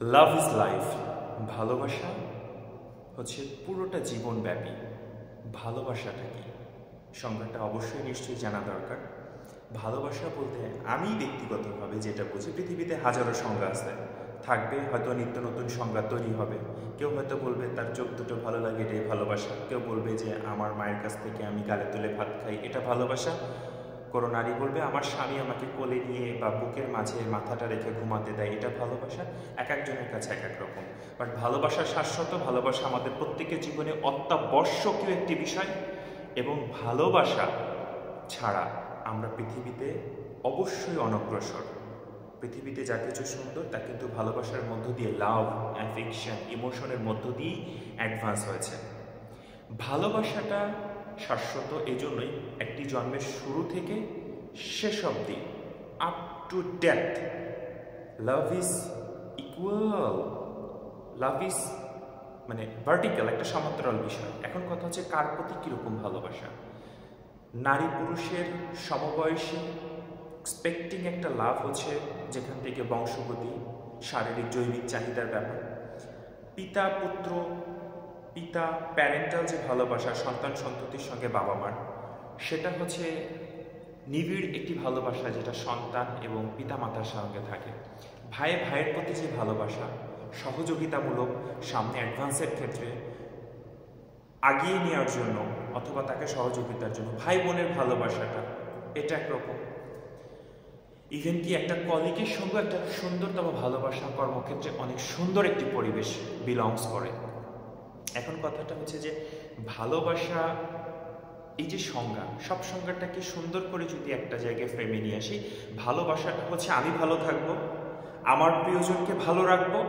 Love is life. ভালোবাসা হচ্ছে পুরোটা জীবনব্যাপী। ভালোবাসাটা কি, সংজ্ঞাটা অবশ্যই নিশ্চয়ই জানা দরকার। ভালোবাসা বলতে আমি ব্যক্তিগতভাবে যেটা বুঝি, পৃথিবীতে হাজারো সংজ্ঞা আছে, থাকবে, হয়তো নিত্য নতুন সংজ্ঞা তৈরি হবে। কেউ হয়তো বলবে তার চোখ দুটো ভালো লাগে, এটাই ভালোবাসা। কেউ বলবে যে আমার মায়ের কাছ থেকে আমি গালে তুলে ভাত খাই, এটা ভালোবাসা। কোনো নারী বলবে আমার স্বামী আমাকে কোলে নিয়ে বা বুকের মাঝে মাথাটা রেখে ঘুমাতে দেয়, এটা ভালোবাসা। এক একজনের কাছে এক এক রকম। বাট ভালোবাসা শাশ্বত, ভালোবাসা আমাদের প্রত্যেকের জীবনে অত্যাবশ্যকীয় একটি বিষয়। এবং ভালোবাসা ছাড়া আমরা পৃথিবীতে অবশ্যই অনগ্রসর। পৃথিবীতে যা কিছু সুন্দর তা কিন্তু ভালোবাসার মধ্য দিয়ে, লাভ, অ্যাফেকশন, ইমোশনের মধ্য দিয়েই অ্যাডভান্স হয়েছে। ভালোবাসাটা শাশ্বত এজন্যই একটি জন্মের শুরু থেকে শেষ অবধি, up to death, love is equal. Love is মানে ভার্টিক্যাল, একটা সমান্তরাল বিষয়। এখন কথা হচ্ছে কার প্রতি কীরকম ভালোবাসা। নারী পুরুষের সমবয়সী এক্সপেক্টিং একটা লাভ হচ্ছে যেখান থেকে বংশগতি, শারীরিক জৈবিক চাহিদার ব্যাপার। পিতা পুত্র, পিতা প্যারেন্টাল যে ভালোবাসা সন্তান সন্ততির সঙ্গে বাবা মার, সেটা হচ্ছে নিবিড় একটি ভালোবাসা যেটা সন্তান এবং পিতা মাতার সঙ্গে থাকে। ভাই ভাইয়ের প্রতি যে ভালোবাসা, সহযোগিতামূলক, সামনে অ্যাডভান্সের ক্ষেত্রে আগিয়ে নেওয়ার জন্য অথবা তাকে সহযোগিতার জন্য ভাই বোনের ভালোবাসাটা, এটা একরকম। ইভেন কি একটা কলিগের সঙ্গে একটা সুন্দরতম ভালোবাসা কর্মক্ষেত্রে অনেক সুন্দর একটি পরিবেশ বিলংস করে। এখন কথাটা হচ্ছে যে ভালোবাসা, এই যে সংজ্ঞা, সব সংজ্ঞাটাকে সুন্দর করে যদি একটা জায়গায় ফ্রেমে নিয়ে আসি, ভালোবাসাটা হচ্ছে আমি ভালো থাকবো, আমার প্রিয়জনকে ভালো রাখবো,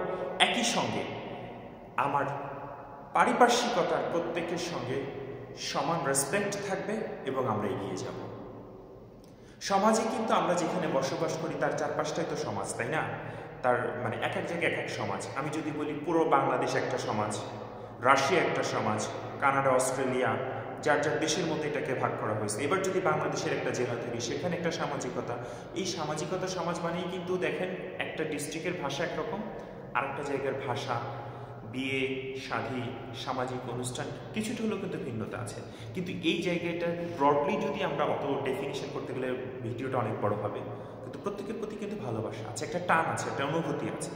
একই সঙ্গে আমার পারিপার্শ্বিকতার প্রত্যেকের সঙ্গে সমান রেসপেক্ট থাকবে এবং আমরা এগিয়ে যাব। সমাজে কিন্তু আমরা যেখানে বসবাস করি তার চারপাশটাই তো সমাজ, তাই না? তার মানে এক এক জায়গায় এক এক সমাজ। আমি যদি বলি পুরো বাংলাদেশ একটা সমাজ, রাশিয়া একটা সমাজ, কানাডা, অস্ট্রেলিয়া, যার যার দেশের মধ্যে এটাকে ভাগ করা হয়েছে। এবার যদি বাংলাদেশের একটা জেলা ধরি, সেখানে একটা সামাজিকতা। এই সামাজিকতা, সমাজ মানেই কিন্তু দেখেন একটা ডিস্ট্রিক্টের ভাষা একরকম, আরেকটা জায়গার ভাষা, বিয়ে শাদী, সামাজিক অনুষ্ঠান কিছুটা হলেও কিন্তু ভিন্নতা আছে। কিন্তু এই জায়গাটা ব্রডলি যদি আমরা অত ডেফিনিশন করতে গেলে ভিডিওটা অনেক বড় হবে। কিন্তু প্রত্যেকের প্রতি কিন্তু ভালোবাসা আছে, একটা টান আছে, একটা অনুভূতি আছে।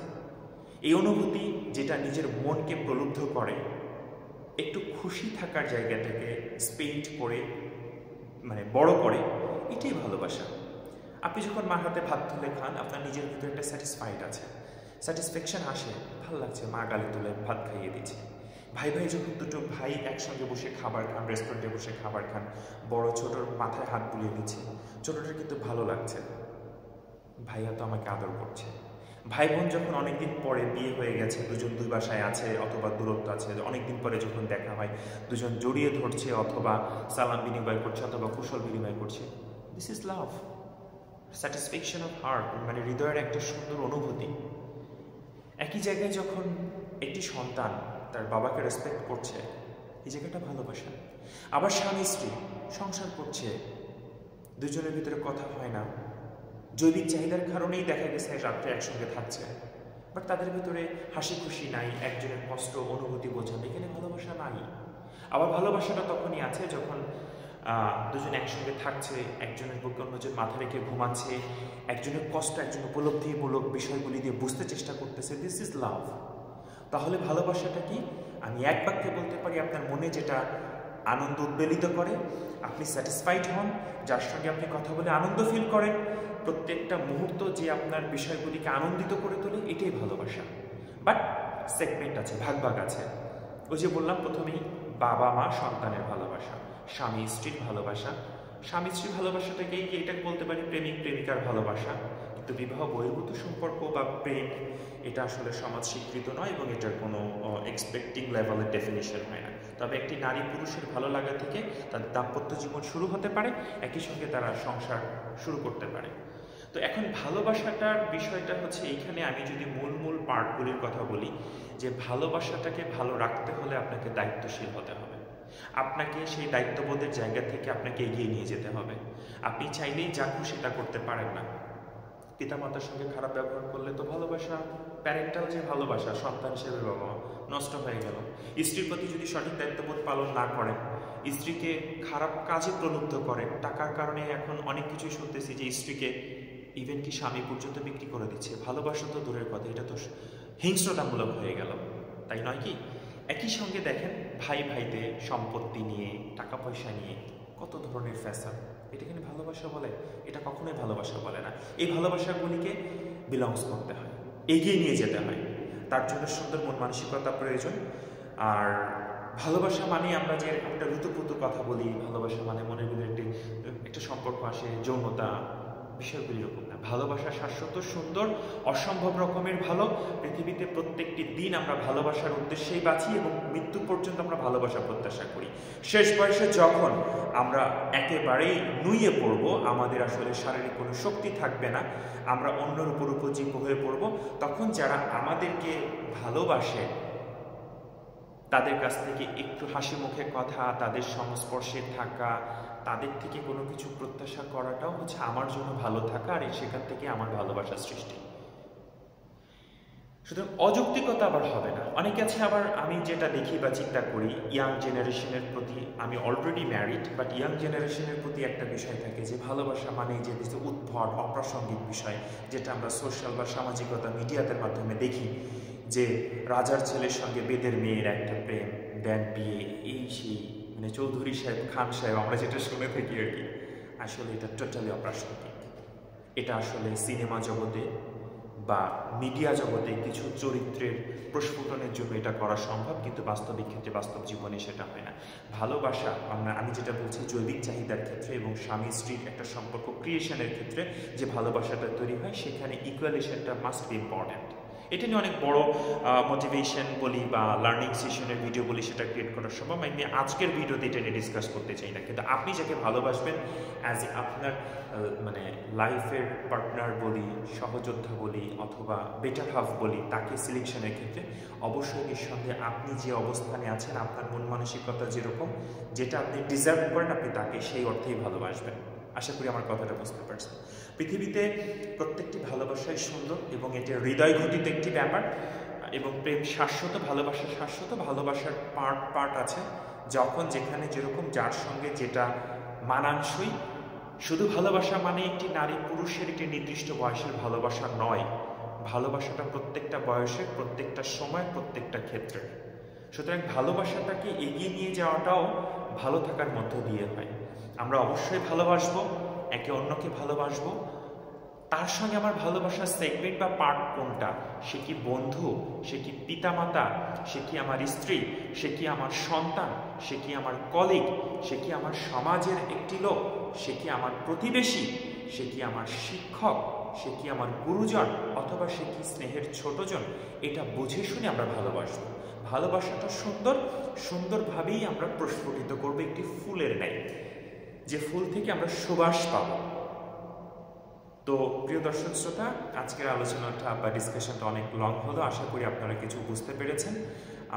এই অনুভূতি যেটা নিজের মনকে প্রলুব্ধ করে, একটু খুশি থাকার জায়গাটাকে স্পেন্ড করে মানে বড় করে, এটাই ভালোবাসা। আপনি যখন মার হাতে ভাত তুলে খান, আপনার নিজের ভিতরে একটা স্যাটিসফাইড আছে, স্যাটিসফ্যাকশন আসে, ভালো লাগছে, মা গালে তুলে ভাত খাইয়ে দিচ্ছে। ভাই ভাই যখন দুটো ভাই একসঙ্গে বসে খাবার খান, রেস্টুরেন্টে বসে খাবার খান, বড় ছোটোর মাথায় হাত বুলিয়ে দিচ্ছে, ছোটোটার কিন্তু ভালো লাগছে, ভাইয়া তো আমাকে আদর করছে। ভাই বোন যখন অনেকদিন পরে বিয়ে হয়ে গেছে, দুজন দুই বাসায় আছে অথবা দূরত্ব আছে, অনেকদিন পরে যখন দেখা হয়, দুজন জড়িয়ে ধরছে অথবা সালাম বিনিময় করছে অথবা কুশল বিনিময় করছে, this is love, satisfaction of heart, মানে হৃদয়ের একটা সুন্দর অনুভূতি। একই জায়গায় যখন একটি সন্তান তার বাবাকে রেসপেক্ট করছে, এই জায়গাটা ভালোবাসা। আবার স্বামী স্ত্রী সংসার করছে, দুজনের ভিতরে কথা হয় না, জৈবিক চাহিদার কারণেই দেখা গেছে রাত্রে একসঙ্গে থাকছে, বাট তাদের ভিতরে হাসি খুশি নাই, একজনের কষ্ট অনুভূতি বোঝানো, এখানে ভালোবাসা নাই। আবার ভালোবাসাটা তখনই আছে যখন দুজন একসঙ্গে থাকছে, একজনের বুকে অন্যজন মাথা রেখে ঘুমাচ্ছে, একজনের কষ্ট একজন উপলব্ধিমূলক বিষয়গুলি দিয়ে বুঝতে চেষ্টা করতেছে, দিস ইজ লাভ। তাহলে ভালোবাসাটা কি? আমি এক বাক্যে বলতে পারি, আপনার মনে যেটা আনন্দ উদ্বেলিত করে, আপনি স্যাটিসফাইড হন, যার সঙ্গে আপনি কথা বলে আনন্দ ফিল করেন, প্রত্যেকটা মুহূর্ত যে আপনার বিষয়গুলিকে আনন্দিত করে তোলে, এটাই ভালোবাসা। বাট সেগমেন্ট আছে, ভাগ ভাগ আছে। ওই যে বললাম প্রথমেই, বাবা মা সন্তানের ভালোবাসা, স্বামী স্ত্রীর ভালোবাসা, স্বামী স্ত্রীর ভালোবাসাটাকেই এটাকে বলতে পারি প্রেমিক প্রেমিকার ভালোবাসা। কিন্তু বিবাহ বহির্ভূত সম্পর্ক বা প্রেম, এটা আসলে সমাজ স্বীকৃত নয় এবং এটার কোনো এক্সপেক্টিং লেভেলের ডেফিনিশন হয় না। তবে একটি নারী পুরুষের ভালো লাগা থেকে তাদের দাম্পত্য জীবন শুরু হতে পারে, একই সঙ্গে তারা সংসার শুরু করতে পারে। তো এখন ভালোবাসাটার বিষয়টা হচ্ছে এইখানে, আমি যদি মূল পার্টগুলির কথা বলি, যে ভালোবাসাটাকে ভালো রাখতে হলে আপনাকে দায়িত্বশীল হতে হবে, আপনাকে সেই দায়িত্ববোধের জায়গা থেকে আপনাকে এগিয়ে নিয়ে যেতে হবে। আপনি চাইলেই যা খুশি তা করতে পারেন না। পিতামাতার সঙ্গে খারাপ ব্যবহার করলে তো ভালোবাসা, প্যারেন্টাল যে ভালোবাসা সন্তান হিসেবে বাবা নষ্ট হয়ে গেল। স্ত্রীর প্রতি যদি সঠিক দায়িত্ববোধ পালন না করেন, স্ত্রীকে খারাপ কাজে প্রলুব্ধ করেন, টাকার কারণে এখন অনেক কিছুই শুনতেছি যে স্ত্রীকে ইভেন কি স্বামী পর্যন্ত বিক্রি করে দিচ্ছে। ভালোবাসা তো দূরের কথা, এটা তো হিংস্রতামূলক হয়ে গেল, তাই নয় কি? একই সঙ্গে দেখেন ভাই ভাইতে সম্পত্তি নিয়ে, টাকা পয়সা নিয়ে কত ধরনের ফ্যাশন, এটা কিন্তু ভালোবাসা বলে? এটা কখনোই ভালোবাসা বলে না। এই ভালোবাসাগুলিকে বিলংস করতে হয়, এগিয়ে নিয়ে যেতে হয়, তার জন্য সুন্দর মন মানসিকতা প্রয়োজন। আর ভালোবাসা মানে আমরা যে একটা ঋতুপুতু কথা বলি, ভালোবাসা মানে মনের ভিতরে একটা সম্পর্ক আসে, যৌনতা, বিষয়গুলি এরকম না। ভালোবাসা শাশ্বত, সুন্দর, অসম্ভব রকমের ভালো। পৃথিবীতে প্রত্যেকটি দিন আমরা ভালোবাসার উদ্দেশ্যেই বাঁচি এবং মৃত্যু পর্যন্ত আমরা ভালোবাসা প্রত্যাশা করি। শেষ বয়সে যখন আমরা একেবারেই নুয়ে পড়ব, আমাদের আসলে শারীরিক কোনো শক্তি থাকবে না, আমরা অন্যের উপর উপজীব্য হয়ে পড়ব, তখন যারা আমাদেরকে ভালোবাসে তাদের কাছ থেকে একটু হাসি মুখে কথা, তাদের সংস্পর্শে থাকা, তাদের থেকে কোনো কিছু প্রত্যাশা করাটাও হচ্ছে আমার জন্য ভালো থাকা, আর সেখান থেকে আমার ভালোবাসার সৃষ্টি। সুতরাং অযৌক্তিকতা আবার হবে না। অনেকে আছে আবার, আমি যেটা দেখি বা চিন্তা করি, ইয়াং জেনারেশনের প্রতি, আমি অলরেডি ম্যারিড, বাট ইয়াং জেনারেশনের প্রতি একটা বিষয় থাকে যে ভালোবাসা মানে যে উদ্ভট অপ্রাসঙ্গিক বিষয়, যেটা আমরা সোশ্যাল বা সামাজিকতা মিডিয়াদের মাধ্যমে দেখি, যে রাজার ছেলের সঙ্গে বেদের মেয়ের একটা প্রেম, দেন বিয়ে, এই সেই, মানে চৌধুরী সাহেব, খান সাহেব, আমরা যেটা শুনে থাকি আর কি। আসলে এটা টোটালি অপ্রাসঙ্গিক। এটা আসলে সিনেমা জগতে বা মিডিয়া জগতে কিছু চরিত্রের প্রস্ফুটনের জন্য এটা করা সম্ভব, কিন্তু বাস্তবিক ক্ষেত্রে, বাস্তব জীবনে সেটা হয় না। ভালোবাসা, আমি যেটা বলছি, জৈবিক চাহিদার ক্ষেত্রে এবং স্বামী স্ত্রীর একটা সম্পর্ক ক্রিয়েশনের ক্ষেত্রে যে ভালোবাসাটা তৈরি হয়, সেখানে ইকুয়ালেশনটা মাস্ট বি ইম্পর্ট্যান্ট। এটা নিয়ে অনেক বড় মোটিভেশন বলি বা লার্নিং সেশনের ভিডিও বলি, সেটা ক্রিয়েট করা সম্ভব। আমি আজকের ভিডিওতে এটা নিয়ে ডিসকাস করতে চাই না, কিন্তু আপনি যাকে ভালোবাসবেন অ্যাজ এ আপনার মানে লাইফের পার্টনার বলি, সহযোদ্ধা বলি, অথবা বেটার হাফ বলি, তাকে সিলেকশনের ক্ষেত্রে অবশ্যই নিঃসন্দেহে আপনি যে অবস্থানে আছেন, আপনার মন মানসিকতা যেরকম, যেটা আপনি ডিজার্ভ করেন, আপনি তাকে সেই অর্থেই ভালোবাসবেন। আশা করি আমার কথাটা বুঝতে পারছেন। পৃথিবীতে প্রত্যেকটি ভালোবাসাই সুন্দর এবং এটি হৃদয় ঘটিত একটি ব্যাপার, এবং প্রেম শাশ্বত, ভালোবাসা শাশ্বত। ভালোবাসার পার্ট আছে যখন, যেখানে, যেরকম, যার সঙ্গে যেটা মানানসই। শুধু ভালোবাসা মানে একটি নারী পুরুষের একটি নির্দিষ্ট বয়সের ভালোবাসা নয়। ভালোবাসাটা প্রত্যেকটা বয়সের, প্রত্যেকটা সময়, প্রত্যেকটা ক্ষেত্রে। সুতরাং ভালোবাসাটাকে এগিয়ে নিয়ে যাওয়াটাও ভালো থাকার মধ্য দিয়ে হয়। আমরা অবশ্যই ভালোবাসবো, একে অন্যকে ভালোবাসবো। তার সঙ্গে আমার ভালোবাসার সেগমেন্ট বা পার্ট কোনটা? সে কি বন্ধু, সে কি পিতামাতা, সে কি আমার স্ত্রী, সে কি আমার সন্তান, সে কি আমার কলিগ, সে কি আমার সমাজের একটি লোক, সে কি আমার প্রতিবেশী, সে কি আমার শিক্ষক, সে কি আমার গুরুজন, অথবা সে কি স্নেহের ছোটজন? এটা বুঝে শুনে আমরা ভালোবাসবো। ভালোবাসাটা সুন্দরভাবেই আমরা প্রস্ফুটিত করবো একটি ফুলের ন্যায়, যে ফুল থেকে আমরা সুবাস পাব। তো প্রিয় দর্শক শ্রোতা, আজকের আলোচনাটা বা ডিসকাশনটা অনেক লং হলো। আশা করি আপনারা কিছু বুঝতে পেরেছেন।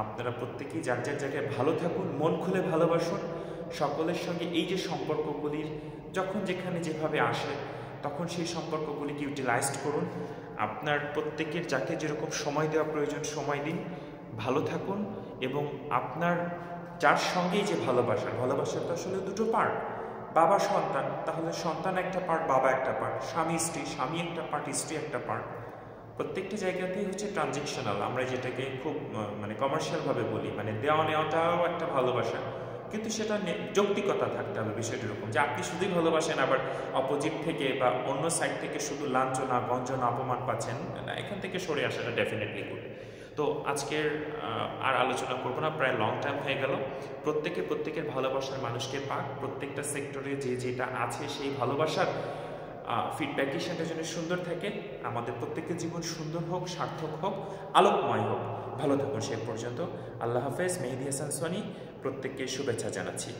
আপনারা প্রত্যেকেই যার যার জায়গায় ভালো থাকুন, মন খুলে ভালোবাসুন। সকলের সঙ্গে এই যে সম্পর্কগুলির যখন যেখানে যেভাবে আসে, তখন সেই সম্পর্কগুলিকে ইউটিলাইজড করুন। আপনার প্রত্যেকের যাকে যেরকম সময় দেওয়া প্রয়োজন সময় দিন, ভালো থাকুন। এবং আপনার যার সঙ্গেই যে ভালোবাসার তো আসলে দুটো পার্ট, বাবা সন্তান, তাহলে সন্তান একটা পার্ট, বাবা একটা পার্ট, স্বামী স্ত্রী, স্বামী একটা পার্ট, স্ত্রী একটা পার্ট। প্রত্যেকটা জায়গাতেই হচ্ছে ট্রানজেকশনাল, আমরা যেটাকে খুব মানে কমার্শিয়ালভাবে বলি, মানে দেওয়া নেওয়াটাও একটা ভালোবাসা, কিন্তু সেটা যৌক্তিকতা থাকতে হবে বিষয়টা এরকম যে আপনি শুধুই ভালোবাসেন, আবার অপোজিট থেকে বা অন্য সাইড থেকে শুধু লাঞ্ছনা, গঞ্জনা, অপমান পাচ্ছেন, এখান থেকে সরে আসাটা ডেফিনেটলি গুড। তো আজকের আর আলোচনা করব না, প্রায় লং টাইম হয়ে গেল। প্রত্যেকের ভালোবাসার মানুষকে পাক, প্রত্যেকটা সেক্টরে যে যেটা আছে সেই ভালোবাসার ফিডব্যাকই সেটা যেন সুন্দর থাকে। আমাদের প্রত্যেকের জীবন সুন্দর হোক, সার্থক হোক, আলোকময় হোক। ভালো থাকুন সে পর্যন্ত। আল্লাহ হাফেজ। মেহেদী হাসান সোহানী প্রত্যেককে শুভেচ্ছা জানাচ্ছি।